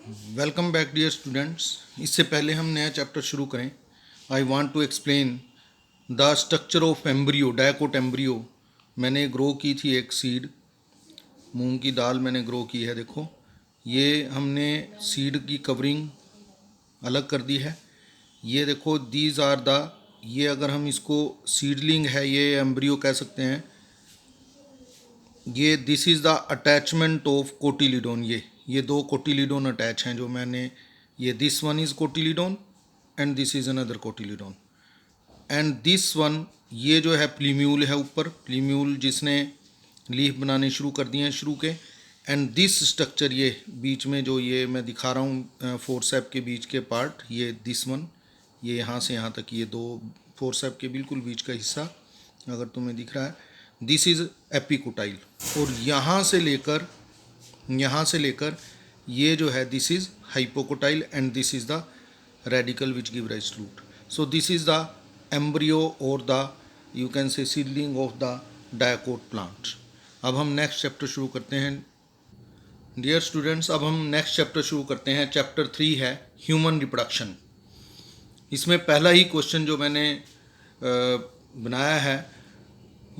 Welcome back dear students. इससे पहले हम नया चैप्टर शुरू करें, I want to explain the structure of embryo, dicot embryo. मैंने ग्रो की थी एक सीड, मूंग की दाल मैंने ग्रो की है। देखो, ये हमने सीड की कवरिंग अलग कर दी है। ये देखो, दीज आर द, ये अगर हम इसको सीडलिंग है, ये एम्ब्रियो कह सकते हैं। ये this is the attachment of cotyledon. ये दो कोटिलीडोन अटैच हैं जो मैंने, ये this one is cotyledon and this is another cotyledon and this one, ये जो है प्लीम्यूल है ऊपर, प्लीम्यूल जिसने लीफ बनाने शुरू कर दिए हैं शुरू के। एंड दिस स्ट्रक्चर, ये बीच में जो ये मैं दिखा रहा हूँ फोरसेप के बीच के पार्ट, ये दिस वन, ये यहाँ से यहाँ तक, ये दो फोरसेप के बिल्कुल बीच का हिस्सा अगर तुम्हें दिख रहा है, दिस इज़ एपिकोटाइल। और यहाँ से लेकर ये जो है this is hypocotyl and this is the radicle which give rise to root. So this is the embryo और the, you can say, seedling of the dicot plant. अब हम नेक्स्ट चैप्टर शुरू करते हैं डियर स्टूडेंट्स। अब हम next chapter शुरू करते हैं। चैप्टर 3 है ह्यूमन रिप्रोडक्शन। इसमें पहला ही क्वेश्चन जो मैंने बनाया है,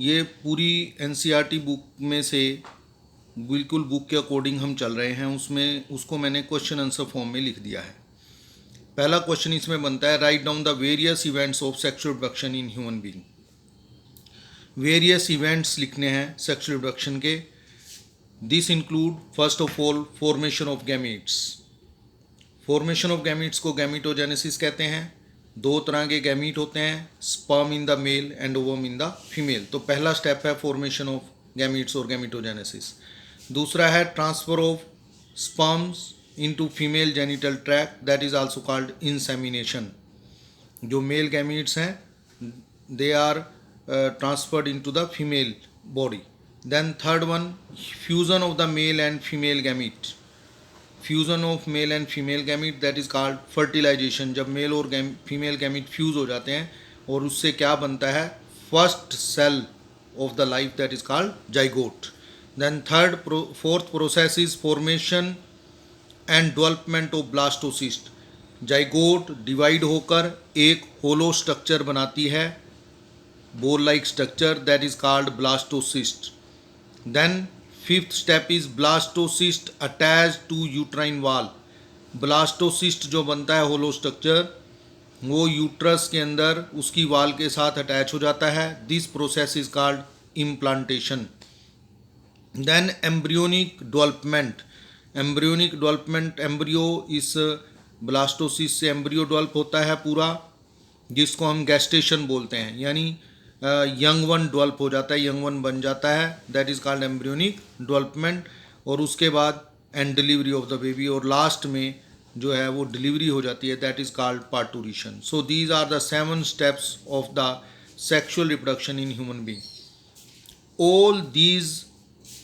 ये पूरी एनसीईआरटी बुक में से बिल्कुल बुक के अकॉर्डिंग हम चल रहे हैं, उसमें उसको मैंने क्वेश्चन आंसर फॉर्म में लिख दिया है। पहला क्वेश्चन इसमें बनता है, write down the various events of sexual reproduction in human being. Various events लिखने हैं सेक्सुअल रिप्रोडक्शन के। This include first of all formation of gametes. Formation of gametes को गैमीटोजेनेसिस कहते हैं। दो तरह के गैमीट होते हैं, sperm in the male and ovum in the female. तो पहला स्टेप है फॉर्मेशन ऑफ गैमीट्स और गैमीटोजेनेसिस। दूसरा है transfer of sperms into female genital tract, that is also called insemination. जो मेल गैमीट्स हैं they are transferred into the female body. Then third one, fusion of the male and female gamete. Fusion of male and female gamete, that is called fertilisation. जब male और female gamete fuse हो जाते हैं और उससे क्या बनता है, first cell of the life, that is called zygote. Then fourth process is formation and development of blastocyst. Zygote divide होकर एक होलो स्ट्रक्चर बनाती है, ball like structure, that is called blastocyst. Then fifth step is blastocyst attach to uterine wall. Blastocyst जो बनता है होलो structure, वो uterus के अंदर उसकी वाल के साथ अटैच हो जाता है। This process is called implantation. Then embryonic development. Embryonic development, embryo इस ब्लास्टोसिस से एम्ब्रियो डेवलप होता है पूरा, जिसको हम गेस्टेशन बोलते हैं, यानी यंग वन डेवलप हो जाता है, यंग वन बन जाता है, that is called embryonic development. और उसके बाद and delivery of the baby, और लास्ट में जो है वो डिलीवरी हो जाती है, that is called parturition. So these are the 7 steps of the sexual reproduction in human being. All these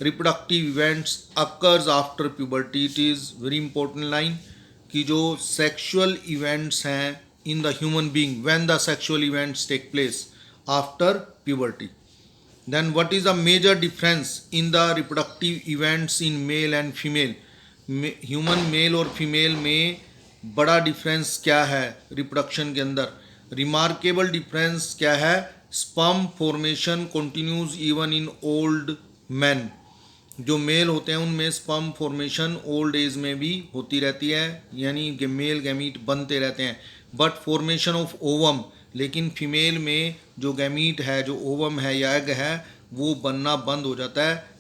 reproductive events occurs after puberty. It is very important line कि जो सेक्सुअल इवेंट्स हैं in the human being, when the sexual events take place after puberty. Then what is the major difference in the reproductive events in male and female. Human male और female में बड़ा difference क्या है reproduction के अंदर? Remarkable difference क्या है? Sperm formation continues even in old man. जो मेल होते हैं उनमें स्पर्म फॉर्मेशन ओल्ड एज में भी होती रहती है, यानी मेल गैमीट बनते रहते हैं। बट फॉर्मेशन ऑफ ओवम, लेकिन फीमेल में जो गैमीट है, जो ओवम है या एग है, वो बनना बंद हो जाता है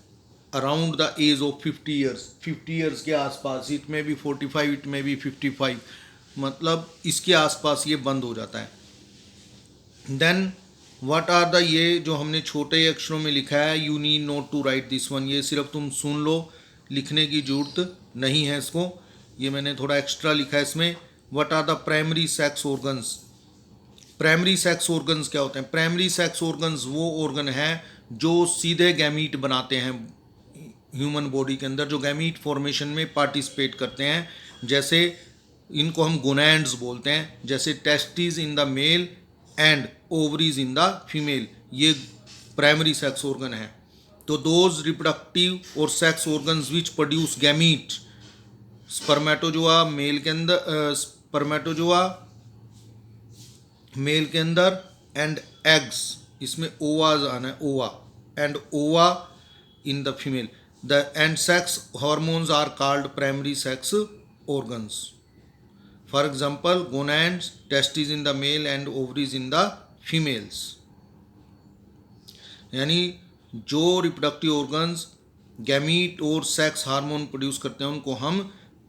around the age of 50 years. 50 years के आसपास, इट में भी 45, इट में भी 55, मतलब इसके आसपास ये बंद हो जाता है। देन व्हाट आर द, ये जो हमने छोटे अक्षरों में लिखा है, you need not to write this one, ये सिर्फ तुम सुन लो, लिखने की जरूरत नहीं है इसको, ये मैंने थोड़ा एक्स्ट्रा लिखा है इसमें। What are the primary sex organs. Primary sex organs क्या होते हैं? प्राइमरी सेक्स ऑर्गन्स वो ऑर्गन हैं जो सीधे गैमीट बनाते हैं ह्यूमन बॉडी के अंदर, जो गैमीट फॉर्मेशन में पार्टिसिपेट करते हैं। जैसे इनको हम गोनैड्स बोलते हैं, जैसे testis in the male and ovaries in the female, ये प्राइमरी सेक्स ऑर्गन है। तो दोज रिप्रोडक्टिव और sex organs which produce gamete spermatozoa male के अंदर, स्पर्मेटोजोआ मेल के अंदर एंड एग्स, इसमें ओवाज आना है, ova and ova in the female. The and sex hormones are called primary sex organs. For example, gonads, testes in the male and ovaries in the females. यानी जो reproductive organs gamete और sex hormone produce करते हैं उनको हम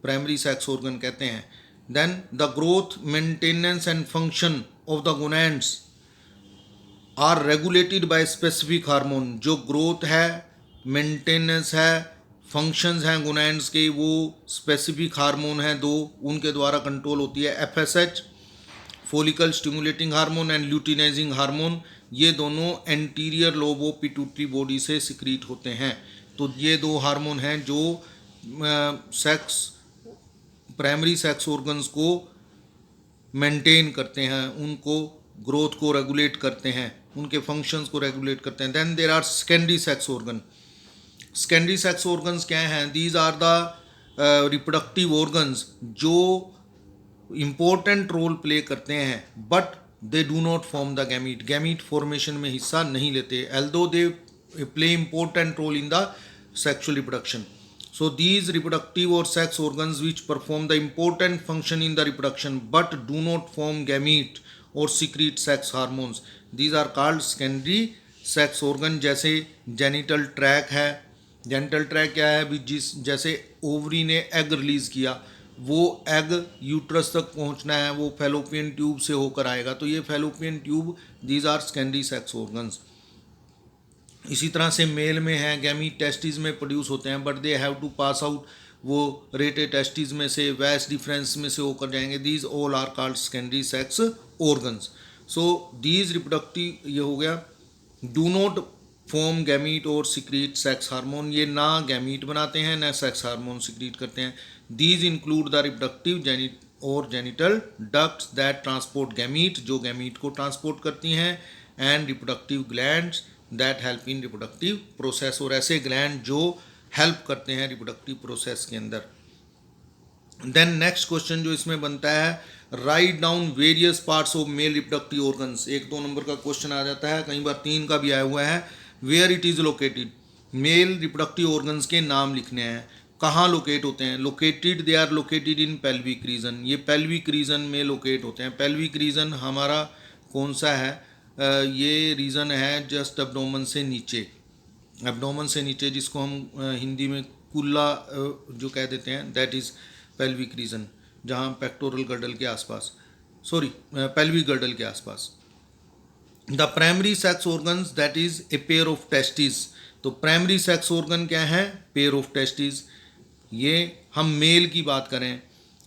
primary sex organ कहते हैं। Then the growth, maintenance and function of the gonads are regulated by specific hormone. जो ग्रोथ है, मेंटेनेंस है, फंक्शंस हैं गोनैड्स के, वो स्पेसिफिक हार्मोन हैं दो, उनके द्वारा कंट्रोल होती है। FSH follicle stimulating hormone and luteinizing hormone, ये दोनों anterior lobe of pituitary body से सिक्रीट होते हैं। तो ये दो हार्मोन हैं जो सेक्स प्राइमरी सेक्स ऑर्गन्स को मेंटेन करते हैं, उनको ग्रोथ को रेगुलेट करते हैं, उनके फंक्शंस को रेगुलेट करते हैं। Then there are secondary sex organ. Secondary sex organs क्या हैं? These are the reproductive organs जो इम्पोर्टेंट रोल प्ले करते हैं, but they do not form the gamete, gamete formation में हिस्सा नहीं लेते, although they play important role in the sexual reproduction. So these reproductive or sex organs which perform the important function in the reproduction but do not form gamete or secrete sex hormones, these are called secondary sex organ. जैसे genital tract है, genital tract क्या है भी, जैसे ovary ने egg release किया, वो egg uterus तक पहुंचना है, वो फैलोपियन ट्यूब से होकर आएगा, तो ये fallopian tube, these are secondary sex organs. इसी तरह से मेल में है, गैमीट टेस्टिस में प्रोड्यूस होते हैं, but they have to pass out, वो रेटे टेस्टिस में से, वैस डिफरेंस में से होकर जाएंगे. These all are called secondary sex organs. So these reproductive, ये हो गया, डू नॉट फॉर्म गैमीट और सिक्रीट सेक्स हार्मोन, ये ना गैमीट बनाते हैं ना सेक्स हार्मोन सिक्रीट करते हैं. दीज इंक्लूड द रिप्रोडक्टिव और genital ducts that transport gamete, जो गैमीट को ट्रांसपोर्ट करती हैं, and reproductive glands that help in reproductive process, और ऐसे ग्लैंड जो हेल्प करते हैं रिप्रोडक्टिव प्रोसेस के अंदर. देन नेक्स्ट क्वेश्चन जो इसमें बनता है, write down various parts of male reproductive organs. 1-2 number का क्वेश्चन आ जाता है, कई बार 3 का भी आया हुआ है. Where it is located, male reproductive organs के नाम लिखने हैं, कहाँ लोकेट होते हैं. Located, they are located in pelvic region, ये पेल्विक रीजन में लोकेट होते हैं. पेल्विक रीजन हमारा कौन सा है, ये रीज़न है जस्ट एब्डोमेन से नीचे, एब्डोमेन से नीचे, जिसको हम हिंदी में कुल्ला जो कह देते हैं, दैट इज़ पेल्विक रीजन, जहाँ पेक्टोरल गर्डल के आसपास, सॉरी पेल्विक गर्डल के आसपास. The primary sex organs that is a pair of testis. तो प्राइमरी सेक्स ऑर्गन क्या है, पेयर ऑफ टेस्टिस, ये हम मेल की बात करें.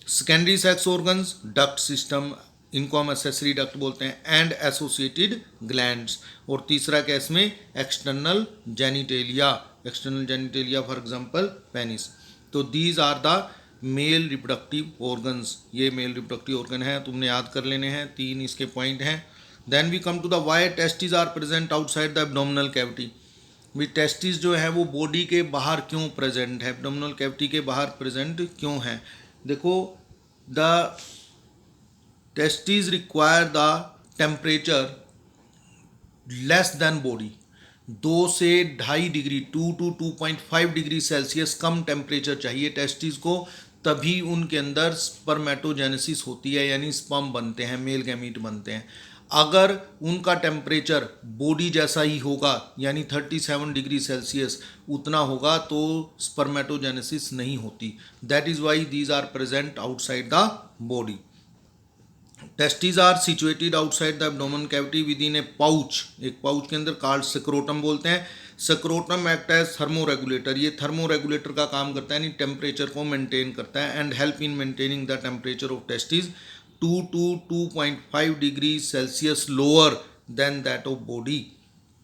Secondary sex organs, duct system, इनको हम एक्सेसरी डक्ट बोलते हैं, एंड एसोसिएटेड ग्लैंड्स. और तीसरा क्या इसमें, external genitalia, external genitalia for example penis. तो these are the male reproductive organs, ये मेल रिप्रोडक्टिव ऑर्गन है, तुमने याद कर लेने हैं, 3 इसके पॉइंट हैं. Then we come to the why testis are present outside the abdominal cavity. भी टेस्टिस जो है वो बॉडी के बाहर क्यों प्रेजेंट है, एब्डोमिनल कैविटी के बाहर प्रेजेंट क्यों है. देखो, the testes require the temperature less than body, 2 से 2.5 degree, 2 to 2.5 degree Celsius come temperature चाहिए टेस्टिस को, तभी उनके अंदर स्पर्मेटोजेनेसिस होती है, यानी स्पर्म बनते हैं, मेल गैमीट बनते हैं. अगर उनका टेम्परेचर बॉडी जैसा ही होगा, यानी 37 डिग्री सेल्सियस उतना होगा, तो स्पर्मेटोजेनेसिस नहीं होती. That is why these are present outside the body. Testis are situated outside the abdomen cavity within a pouch, एक पाउच के अंदर, कॉल्ड स्क्रोटम बोलते हैं. Scrotum act as thermo regulator, ये थर्मो रेगुलेटर का काम करता है, यानी टेम्परेचर को मेंटेन करता है, and help in maintaining the temperature of testis 2 to 2.5 degree Celsius lower than that of body,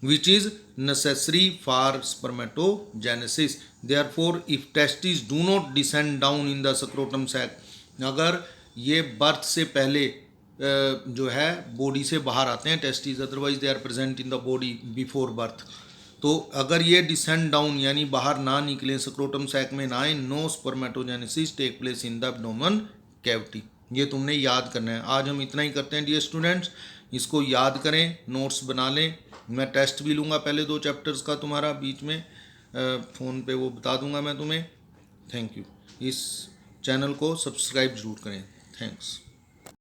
which is necessary for spermatogenesis. Therefore, if testes do not descend down in the scrotum sac, अगर ये birth से पहले जो है body से बाहर आते हैं testis, otherwise they are present in the body before birth. तो अगर ये डिसेंड डाउन यानी बाहर ना निकले, स्क्रोटम सैक में ना आए, no spermatogenesis take place in the abdomen cavity. ये तुमने याद करना है। आज हम इतना ही करते हैं डियर स्टूडेंट्स, इसको याद करें, नोट्स बना लें। मैं टेस्ट भी लूँगा पहले 2 चैप्टर्स का तुम्हारा, बीच में फ़ोन पे वो बता दूंगा मैं तुम्हें। Thank you. इस चैनल को सब्सक्राइब ज़रूर करें। थैंक्स।